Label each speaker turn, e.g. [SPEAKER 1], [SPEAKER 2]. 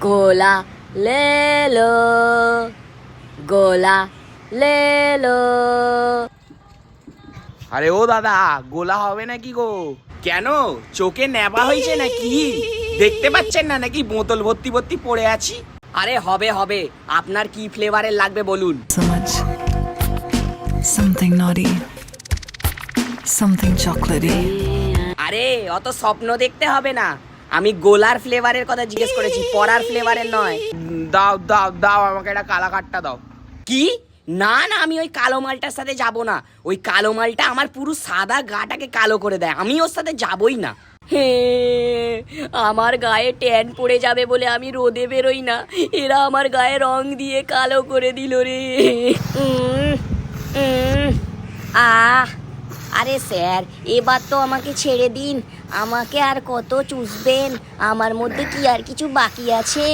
[SPEAKER 1] গোলা ले लो গোলা ले लो।
[SPEAKER 2] আরে ও দাদা, গোলা হবে নাকি গো? কেন, চোখে নেবা হয়েছে নাকি? দেখতে পাচ্ছেন না নাকি বোতল ভর্তি ভর্তি পড়ে আছি? আরে হবে হবে, আপনার কি ফ্লেভারের লাগবে বলুন।
[SPEAKER 3] So much. Something naughty. Something chocolatey.
[SPEAKER 1] আরে অত স্বপ্ন দেখতে হবে না, আমি গোলার ফ্লেভারের কথা জিজ্ঞেস করেছি, পড়ার ফ্লেভারের নয়।
[SPEAKER 2] দাও দাও দাও, আমাকে একটা কালাকাটটা দাও।
[SPEAKER 1] কি? না না, আমি ওই কালো মালটার সাথে যাব না। ওই কালো মালটা আমার পুরো সাদা গাটাকে কালো করে দেয়, আমি ওর সাথে যাবই না। হে, আমার গায়ে ট্যান পড়ে যাবে বলে আমি রোদে বেরোই না, এরা আমার গায়ে রং দিয়ে কালো করে দিল রে। আহ, আরে স্যার, এবার তো আমাকে ছেড়ে দিন, আমাকে আর কত চুষবেন? আমার মধ্যে কি আর কিছু বাকি আছে?